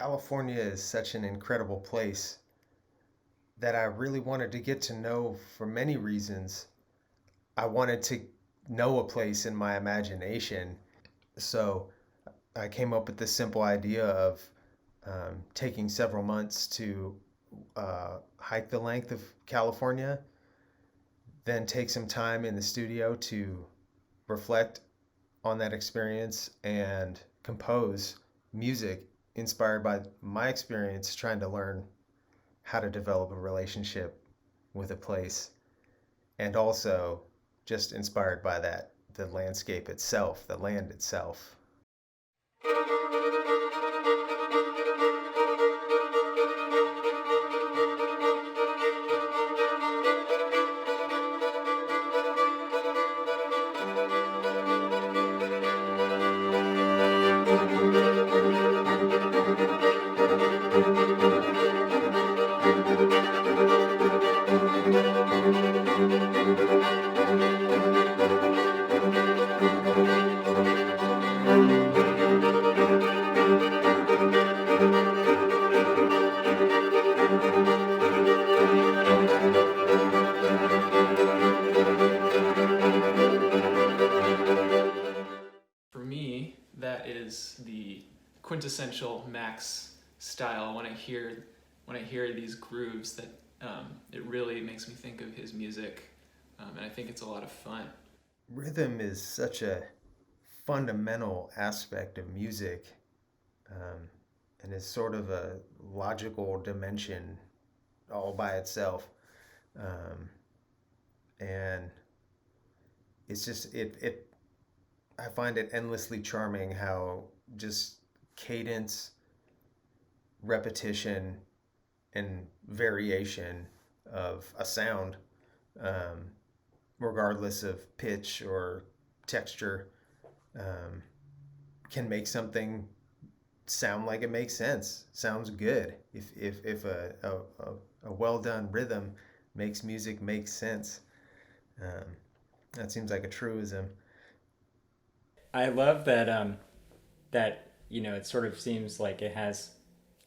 California is such an incredible place that I really wanted to get to know for many reasons. I wanted to know a place in my imagination. So I came up with this simple idea of taking several months to hike the length of California, then take some time in the studio to reflect on that experience and compose music inspired by my experience trying to learn how to develop a relationship with a place, and also just inspired by that, the landscape itself, the land itself. For me, that is the quintessential Max style. When I hear these grooves, that it really makes me think of his music, and I think it's a lot of fun. Rhythm is such a fundamental aspect of music, um, and is sort of a logical dimension all by itself. Um, and it's just it I find it endlessly charming how just cadence, repetition, and variation of a sound, um, regardless of pitch or texture, um, can make something sound like it makes sense, sounds good. If a well done rhythm makes music make sense, um, that seems like a truism. I love that it sort of seems like it has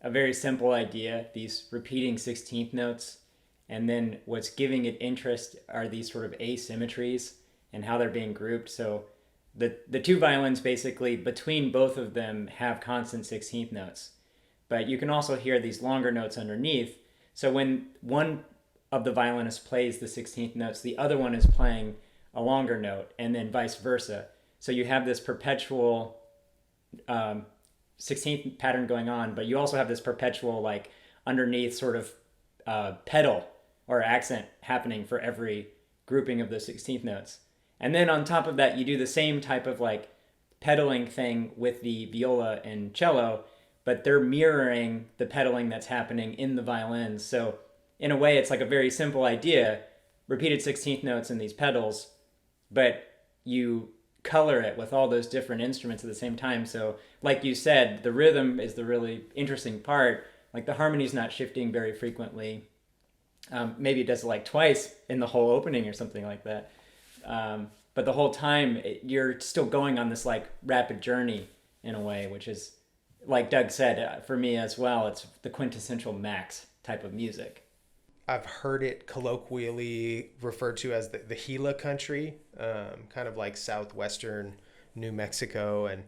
a very simple idea, these repeating 16th notes, and then what's giving it interest are these sort of asymmetries and how they're being grouped. So the two violins basically between both of them have constant 16th notes, but you can also hear these longer notes underneath. So when one of the violinists plays the 16th notes, the other one is playing a longer note, and then vice versa. So you have this perpetual um, 16th pattern going on, but you also have this perpetual, like, underneath sort of pedal or accent happening for every grouping of the 16th notes. And then on top of that, you do the same type of like pedaling thing with the viola and cello, but they're mirroring the pedaling that's happening in the violins. So in a way, it's like a very simple idea, repeated 16th notes in these pedals, but you color it with all those different instruments at the same time. So, like you said, the rhythm is the really interesting part. Like the harmony's not shifting very frequently. Maybe it does it like twice in the whole opening or something like that. But the whole time you're still going on this like rapid journey in a way, which is, like Doug said, for me as well, it's the quintessential Max type of music. I've heard it colloquially referred to as the Gila country, kind of like southwestern New Mexico and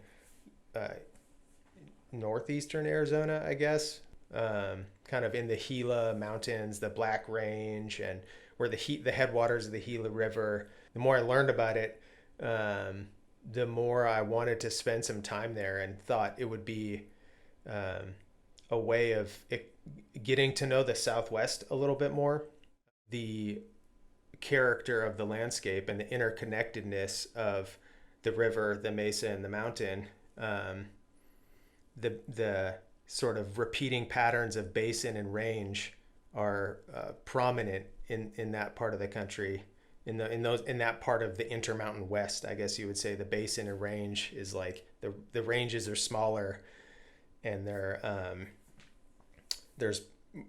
uh, northeastern Arizona, I guess. Kind of in the Gila Mountains, the Black Range, and where the headwaters of the Gila River. The more I learned about it, the more I wanted to spend some time there, and thought it would be um, a way of getting to know the Southwest a little bit more, the character of the landscape and the interconnectedness of the river, the mesa, and the mountain. Um, the sort of repeating patterns of basin and range are prominent in that part of the country. In that part of the Intermountain West, I guess you would say the basin and range is like the ranges are smaller, and there's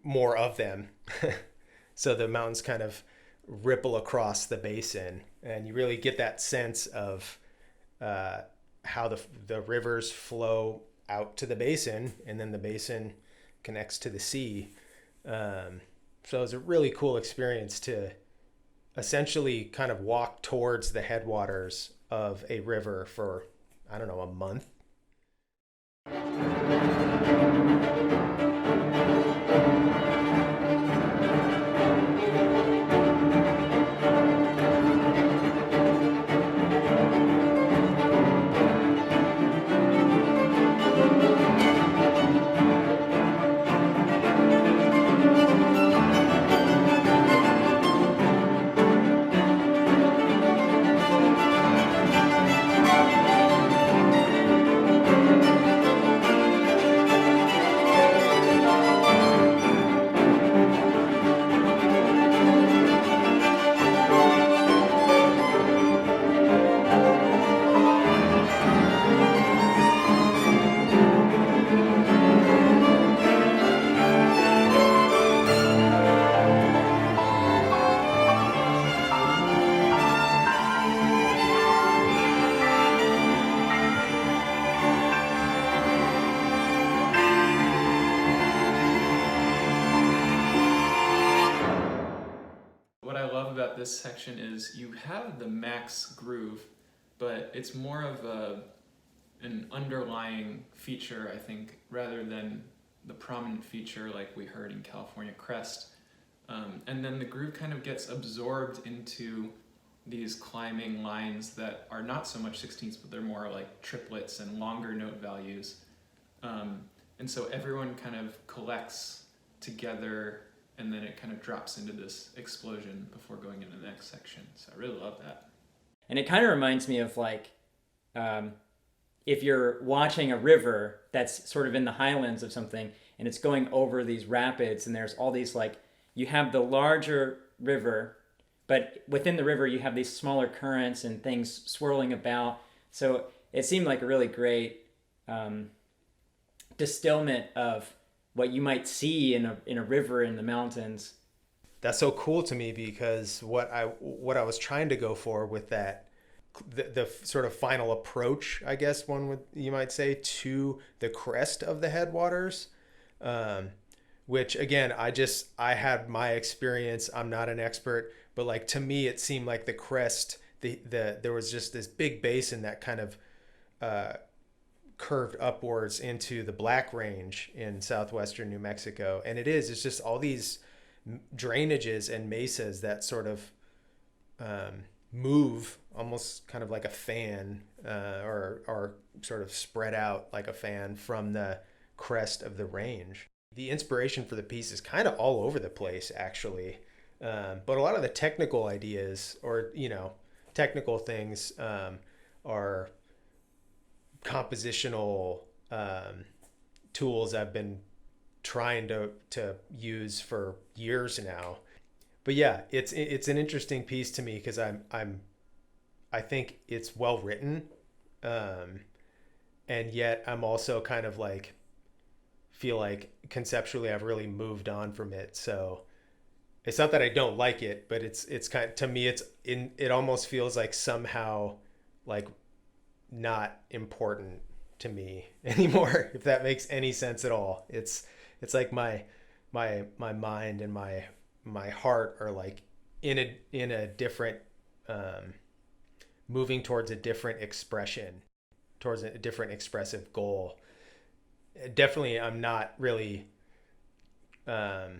more of them. So the mountains kind of ripple across the basin, and you really get that sense of how the rivers flow out to the basin, and then the basin connects to the sea. So it was a really cool experience to essentially kind of walk towards the headwaters of a river for, I don't know, a month. What I love about this section is you have the Max groove, but it's more of an underlying feature, I think, rather than the prominent feature like we heard in California Crest. And then the groove kind of gets absorbed into these climbing lines that are not so much 16ths, but they're more like triplets and longer note values. And so everyone kind of collects together, and then it kind of drops into this explosion before going into the next section. So I really love that. And it kind of reminds me of like, if you're watching a river that's sort of in the highlands of something, and it's going over these rapids, and there's all these like, you have the larger river, but within the river you have these smaller currents and things swirling about. So it seemed like a really great distillment of what you might see in a river in the mountains. That's so cool to me, because what I was trying to go for with that, the sort of final approach, I guess you might say, to the crest of the headwaters, which again, I had my experience. I'm not an expert, but like to me, it seemed like the crest, there was just this big basin that kind of curved upwards into the Black Range in southwestern New Mexico. And it's just all these drainages and mesas that sort of move almost kind of like a fan, or sort of spread out like a fan from the crest of the range. The inspiration for the piece is kind of all over the place, actually. But a lot of the technical ideas, or, technical things, are compositional tools I've been trying to use for years now. But yeah, it's an interesting piece to me, because I think it's well written, and yet I'm also kind of like feel like conceptually I've really moved on from it. So it's not that I don't like it, but it's kind of, to me, it almost feels like somehow like not important to me anymore, if that makes any sense at all. It's like my mind and my heart are like in a different, moving towards a different expression, towards a different expressive goal. Definitely, I'm not really, the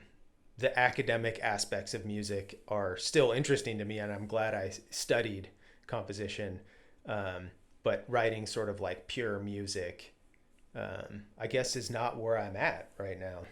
academic aspects of music are still interesting to me, and I'm glad I studied composition. But writing sort of like pure music, I guess, is not where I'm at right now.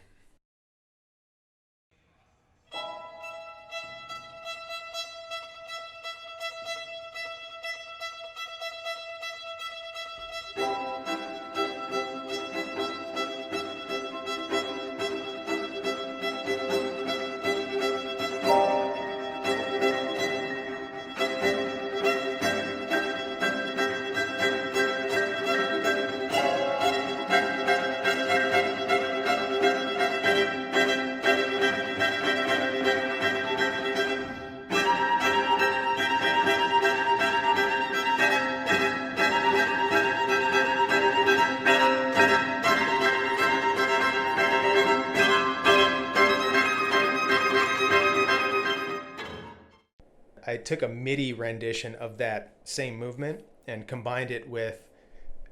I took a MIDI rendition of that same movement and combined it with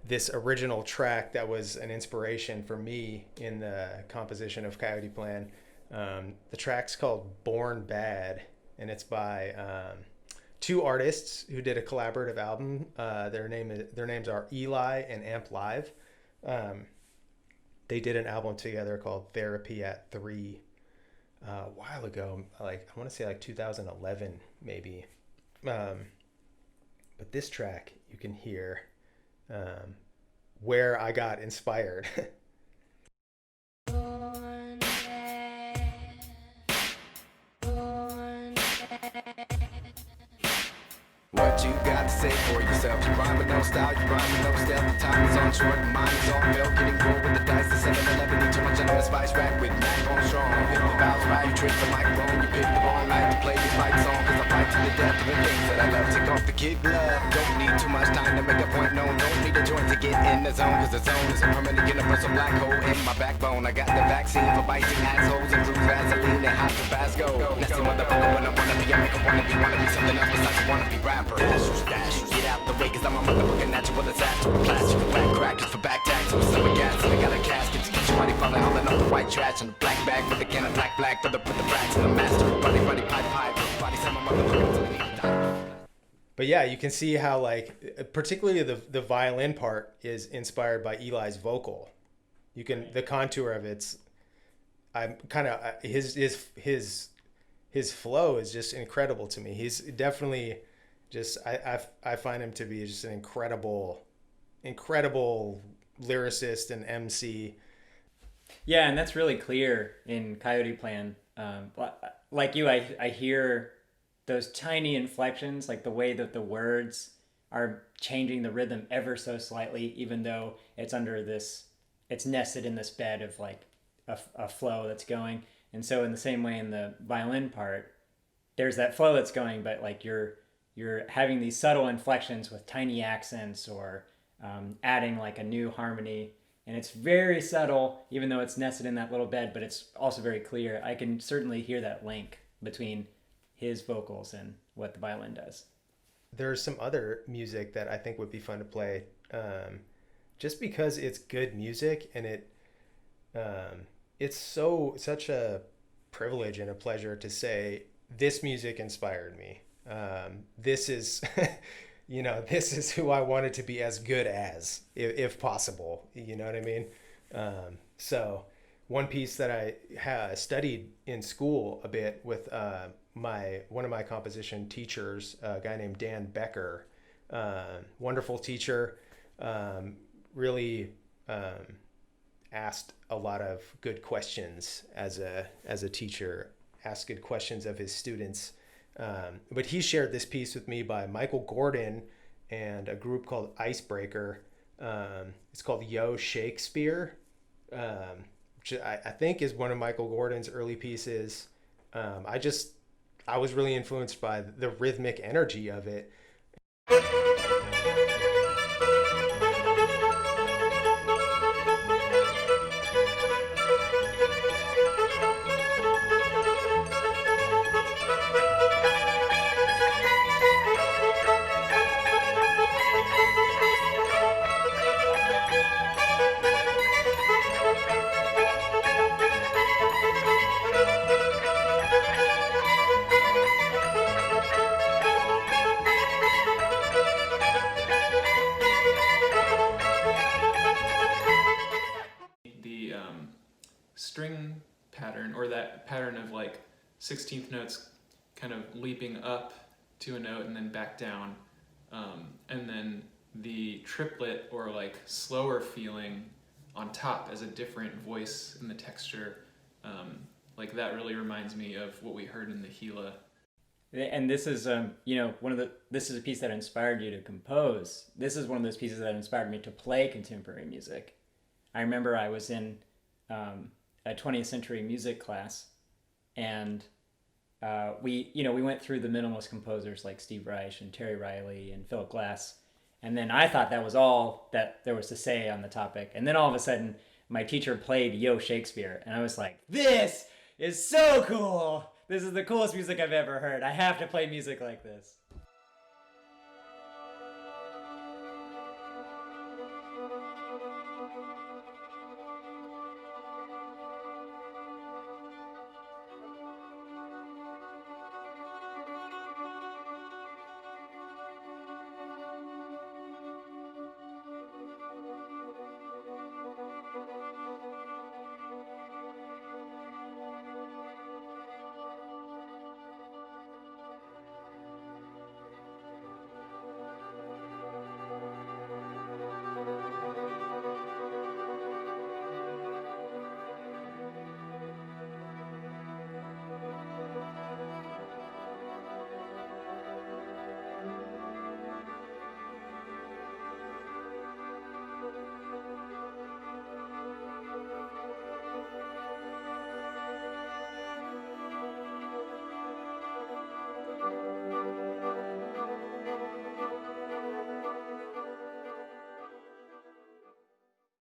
this original track that was an inspiration for me in the composition of Coyote Plan. The track's called Born Bad, and it's by two artists who did a collaborative album. Their names are Eli and Amp Live. They did an album together called Therapy at 3 a while ago, like I want to say like 2011 maybe. But this track you can hear where I got inspired. What you got to say for yourself? You rhyme with no style, you rhyme with no step. The time is on short, the mind is on milk. Getting rolled with the dice, the 7-11. Need too much under a spice rack with Mac on strong. Hit the valves right, you trick the microphone. You pick the wrong night to play these fight song. Cause I fight to the death of the things that I love. Take off the kid glove. Don't need too much time to make a point known. Don't need a joint to get in the zone. Cause the zone is a permanent universal black hole in my backbone. I got the vaccine for biting assholes and cruise Vaseline and hot Tabasco. Nasty motherfucker when I wanna be. I make a wanna be something else besides a wanna be rapper. Dash, get out the way, cause I'm a motherfucking natural disaster. Plastic, whack crackers for back tax. I'm a summer gas, and I got a casket. To get your money falling, hauling up the white trash. And the black bag with the can of black, put the bracks in the master. Buddy, pipe, body, some of my motherfuckers. But yeah, you can see how like particularly the violin part is inspired by Eli's vocal. You can the contour of it's I'm kind of his flow is just incredible to me. He's definitely just I find him to be just an incredible lyricist and MC. Yeah, and that's really clear in Coyote Plan. Like you, I hear those tiny inflections, like the way that the words are changing the rhythm ever so slightly, even though it's it's nested in this bed of like a flow that's going. And so in the same way in the violin part, there's that flow that's going, but like you're having these subtle inflections with tiny accents or adding like a new harmony. And it's very subtle, even though it's nested in that little bed, but it's also very clear. I can certainly hear that link between his vocals and what the violin does. There's some other music that I think would be fun to play, just because it's good music and it's such a privilege and a pleasure to say this music inspired me. This is, this is who I wanted to be as good as, if possible. You know what I mean? So one piece that I studied in school a bit with one of my composition teachers, a guy named Dan Becker, wonderful teacher, really asked a lot of good questions as a teacher, asked good questions of his students. But he shared this piece with me by Michael Gordon and a group called Icebreaker. It's called Yo Shakespeare, which I think is one of Michael Gordon's early pieces. I was really influenced by the rhythmic energy of it. String pattern, or that pattern of like 16th notes kind of leaping up to a note and then back down, and then the triplet or like slower feeling on top as a different voice in the texture, like that really reminds me of what we heard in the Gila. And this is this is a piece that inspired you to compose. This is one of those pieces that inspired me to play contemporary music. I remember I was in a 20th century music class, and we went through the minimalist composers like Steve Reich and Terry Riley and Philip Glass, and then I thought that was all that there was to say on the topic. And then all of a sudden my teacher played Yo Shakespeare, and I was like, this is so cool. This is the coolest music I've ever heard. I have to play music like this.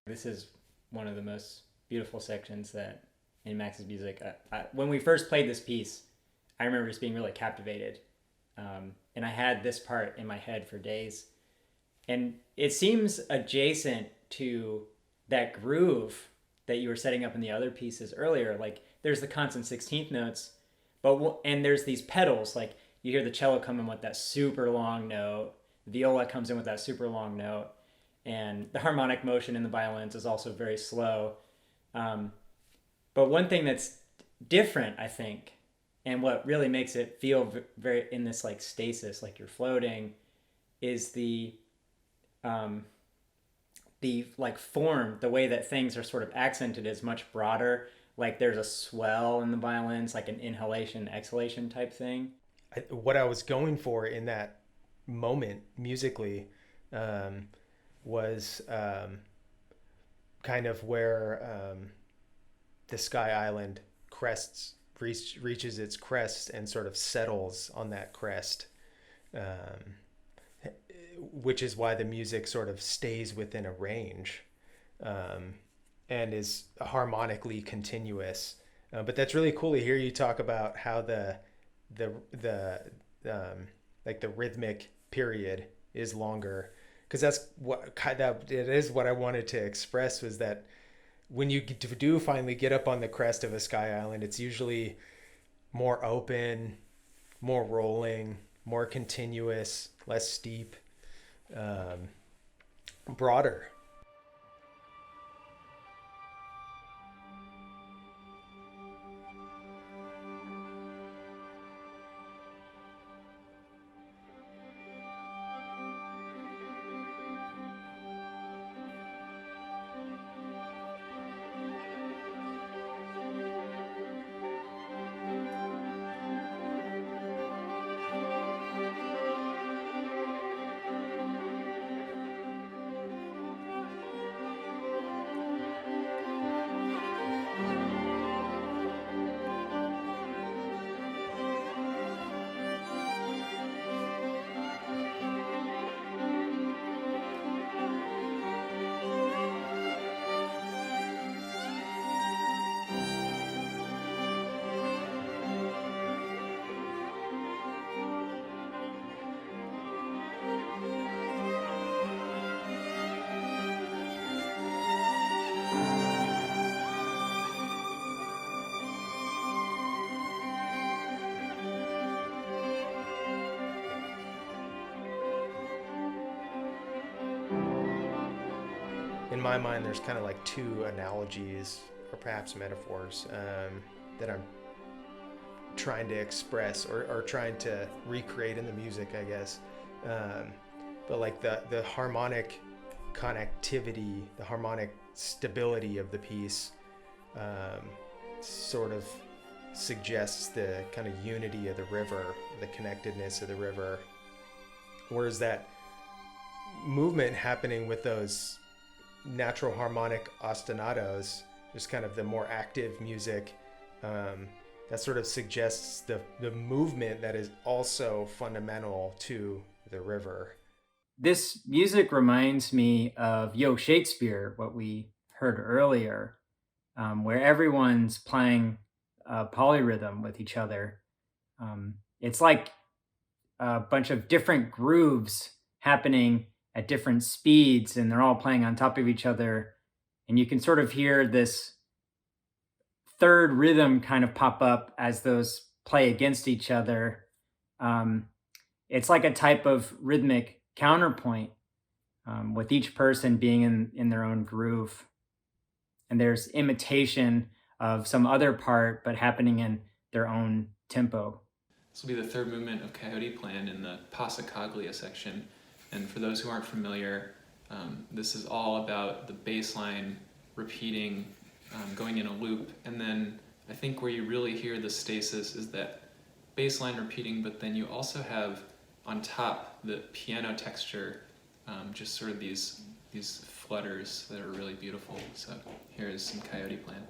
This is one of the most beautiful sections that in Max's music. When we first played this piece, I remember just being really captivated. And I had this part in my head for days. And it seems adjacent to that groove that you were setting up in the other pieces earlier. Like there's the constant 16th notes, and there's these pedals. Like you hear the cello come in with that super long note, the viola comes in with that super long note, and the harmonic motion in the violins is also very slow. But one thing that's different, I think, and what really makes it feel very in this like stasis, like you're floating, is the like form, the way that things are sort of accented is much broader. Like there's a swell in the violins, like an inhalation, exhalation type thing. What I was going for in that moment musically was kind of where the Sky Island reaches its crest and sort of settles on that crest, which is why the music sort of stays within a range and is harmonically continuous. But that's really cool to hear you talk about how the like the rhythmic period is longer, because that's what it is. What I wanted to express was that when you do finally get up on the crest of a Sky Island, it's usually more open, more rolling, more continuous, less steep, broader. In my mind, there's kind of like two analogies or perhaps metaphors that I'm trying to express or trying to recreate in the music, I guess. But like the harmonic connectivity, the harmonic stability of the piece sort of suggests the kind of unity of the river, the connectedness of the river. Whereas that movement happening with those natural harmonic ostinatos, just kind of the more active music, that sort of suggests the movement that is also fundamental to the river. This music reminds me of Yo Shakespeare, what we heard earlier, where everyone's playing polyrhythm with each other. It's like a bunch of different grooves happening at different speeds, and they're all playing on top of each other. And you can sort of hear this third rhythm kind of pop up as those play against each other. Um, it's like a type of rhythmic counterpoint, with each person being in their own groove. And there's imitation of some other part, but happening in their own tempo. This will be the third movement of Coyote Plan in the Passacaglia section. And for those who aren't familiar, this is all about the bass line repeating, going in a loop. And then I think where you really hear the stasis is that bass line repeating, but then you also have on top the piano texture, just sort of these flutters that are really beautiful. So here's some Coyote Plan.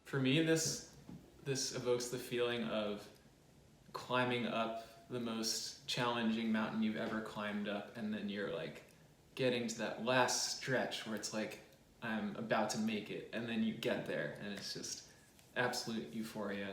For me, this evokes the feeling of climbing up the most challenging mountain you've ever climbed up, and then you're like getting to that last stretch where it's like I'm about to make it, and then you get there, and it's just absolute euphoria.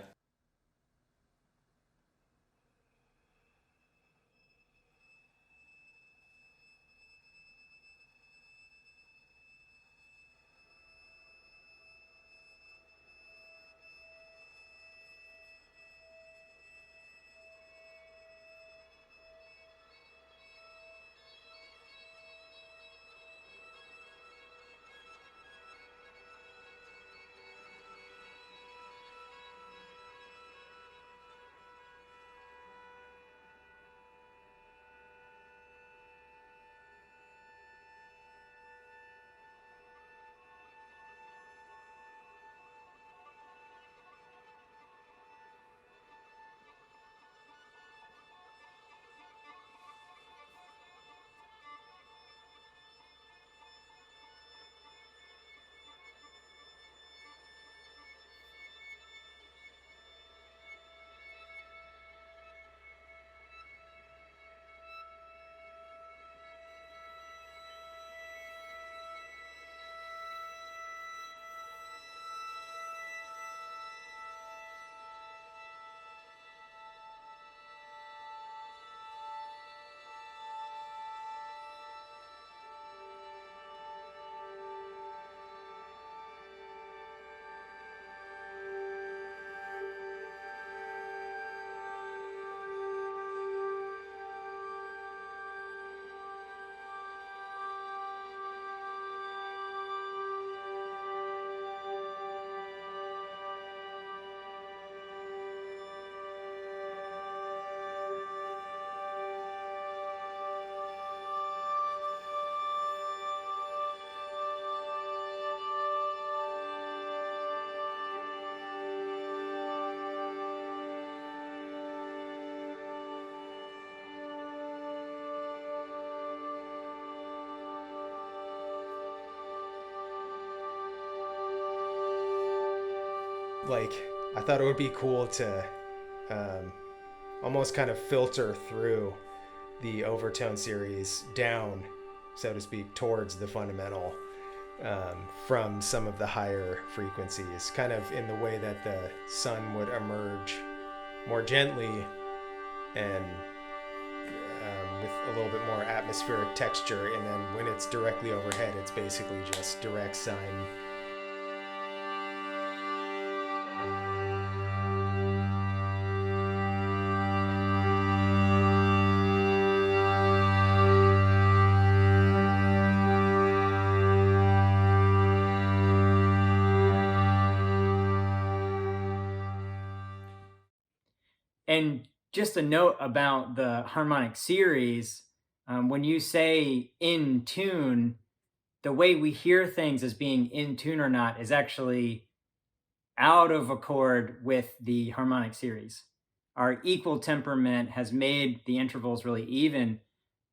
Like, I thought it would be cool to, um, almost kind of filter through the overtone series down, so to speak, towards the fundamental, from some of the higher frequencies, kind of in the way that the sun would emerge more gently and with a little bit more atmospheric texture, and then when it's directly overhead, it's basically just direct sun. And just a note about the harmonic series, when you say in tune, the way we hear things as being in tune or not is actually out of accord with the harmonic series. Our equal temperament has made the intervals really even.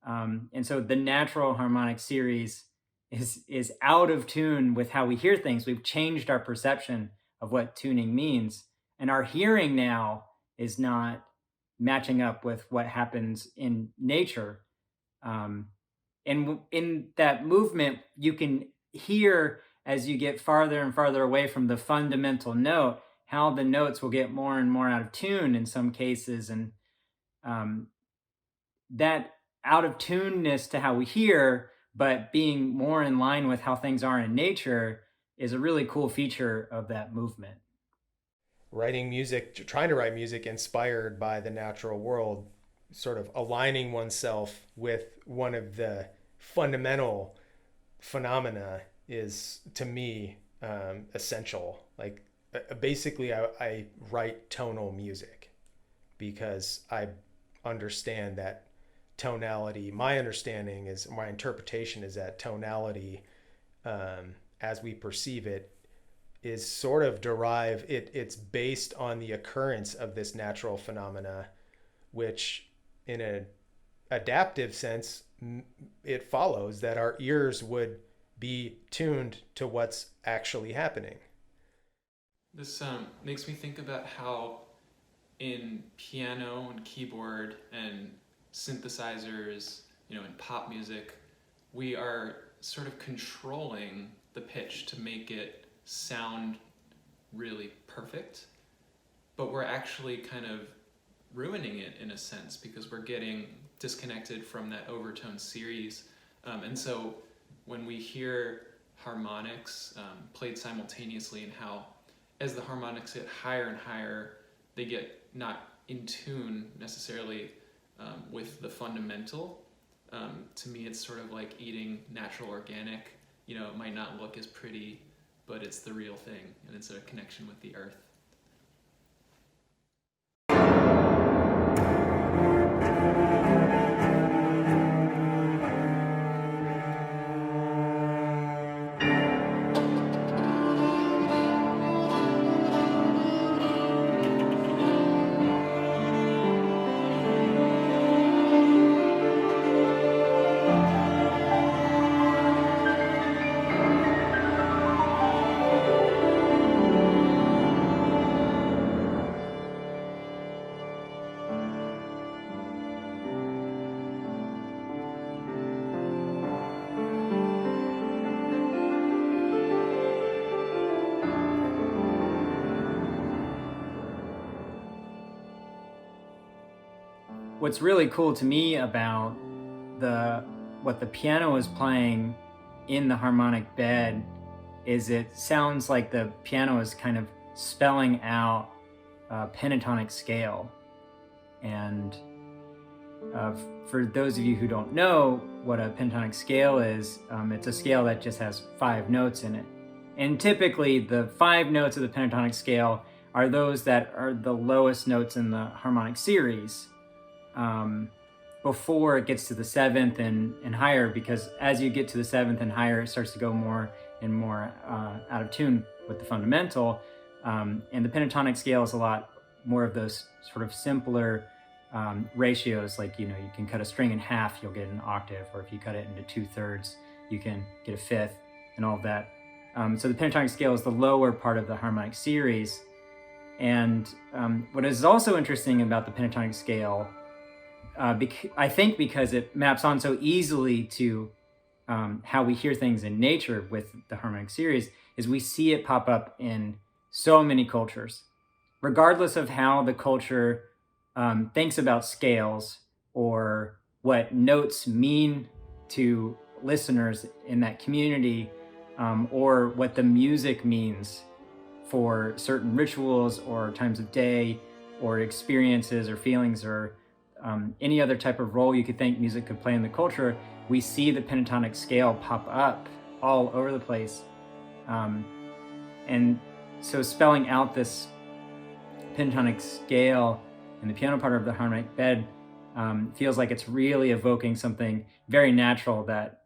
And so the natural harmonic series is out of tune with how we hear things. We've changed our perception of what tuning means. And our hearing now is not matching up with what happens in nature. And in that movement, you can hear as you get farther and farther away from the fundamental note, how the notes will get more and more out of tune in some cases. And that out of tuneness to how we hear, but being more in line with how things are in nature, is a really cool feature of that movement. Writing music, trying to write music inspired by the natural world, sort of aligning oneself with one of the fundamental phenomena is, to me, essential. Like, basically, I write tonal music because I understand that tonality, my interpretation is that tonality, as we perceive it, is sort of it's based on the occurrence of this natural phenomena, which in an adaptive sense, it follows that our ears would be tuned to what's actually happening. This makes me think about how in piano and keyboard and synthesizers, in pop music, we are sort of controlling the pitch to make it sound really perfect, but we're actually kind of ruining it in a sense because we're getting disconnected from that overtone series. And so when we hear harmonics played simultaneously, and how as the harmonics get higher and higher, they get not in tune necessarily with the fundamental. To me, it's sort of like eating natural organic. It might not look as pretty, but it's the real thing, and it's a connection with the earth. What's really cool to me about what the piano is playing in the harmonic bed is it sounds like the piano is kind of spelling out a pentatonic scale. And for those of you who don't know what a pentatonic scale is, it's a scale that just has 5 notes in it. And typically the 5 notes of the pentatonic scale are those that are the lowest notes in the harmonic series, before it gets to the 7th and higher, because as you get to the 7th and higher, it starts to go more and more out of tune with the fundamental. And the pentatonic scale is a lot more of those sort of simpler ratios, like, you can cut a string in half, you'll get an octave, or if you cut it into 2/3, you can get a fifth, and all of that. So the pentatonic scale is the lower part of the harmonic series. And what is also interesting about the pentatonic scale, I think because it maps on so easily to how we hear things in nature with the harmonic series, is we see it pop up in so many cultures. Regardless of how the culture thinks about scales or what notes mean to listeners in that community, or what the music means for certain rituals or times of day or experiences or feelings or any other type of role you could think music could play in the culture, we see the pentatonic scale pop up all over the place. And so spelling out this pentatonic scale in the piano part of the harmonic bed feels like it's really evoking something very natural that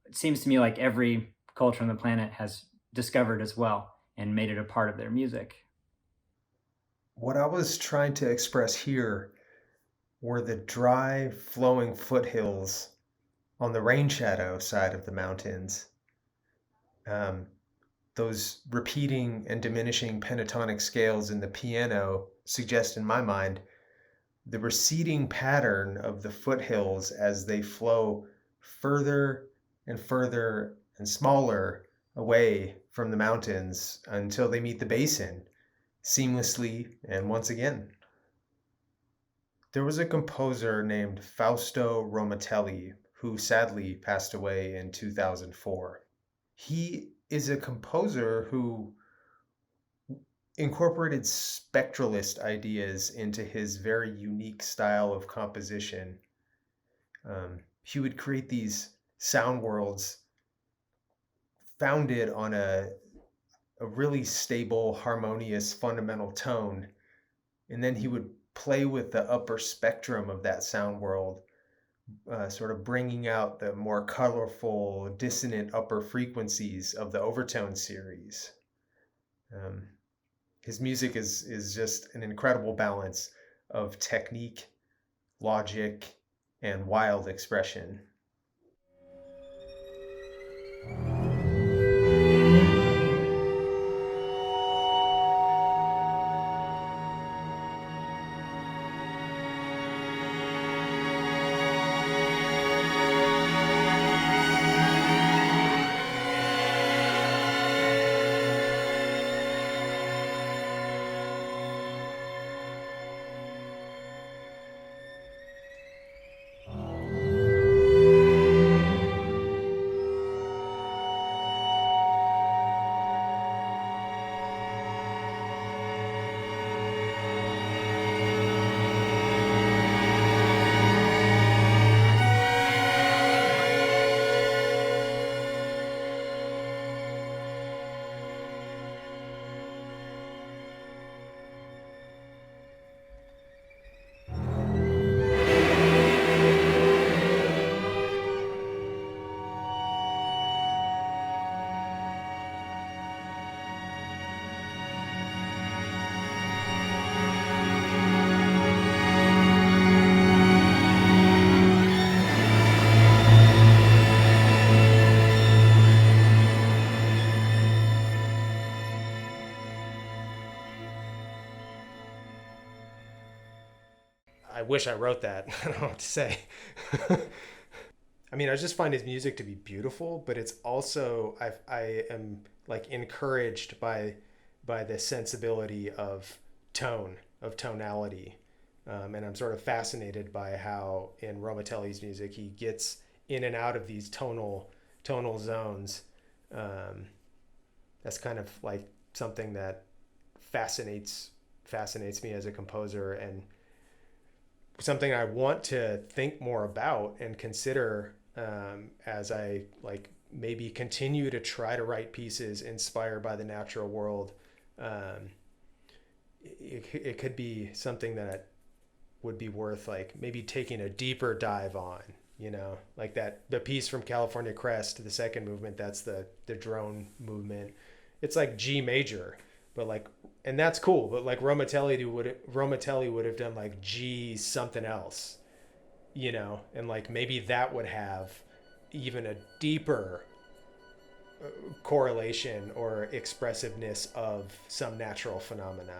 it seems to me like every culture on the planet has discovered as well and made it a part of their music. What I was trying to express here were the dry, flowing foothills on the rain shadow side of the mountains. Those repeating and diminishing pentatonic scales in the piano suggest in my mind the receding pattern of the foothills as they flow further and further and smaller away from the mountains until they meet the basin seamlessly and once again. There was a composer named Fausto Romatelli who sadly passed away in 2004. He is a composer who incorporated spectralist ideas into his very unique style of composition. He would create these sound worlds founded on a really stable, harmonious, fundamental tone, and then he would play with the upper spectrum of that sound world, sort of bringing out the more colorful, dissonant upper frequencies of the overtone series. His music is just an incredible balance of technique, logic, and wild expression. I wish I wrote that. I don't know what to say. I mean, I just find his music to be beautiful, but it's also I am like encouraged by the sensibility of tone, of tonality, and I'm sort of fascinated by how in Romatelli's music he gets in and out of these tonal zones. That's kind of like something that fascinates me as a composer, and something I want to think more about and consider as I like maybe continue to try to write pieces inspired by the natural world. It could be something that would be worth like maybe taking a deeper dive on, you know, like the piece from California Crest, the second movement, that's the drone movement. It's like G major, but like, and that's cool, but like Romatelli would have done like G something else, you know, and like maybe that would have even a deeper correlation or expressiveness of some natural phenomena.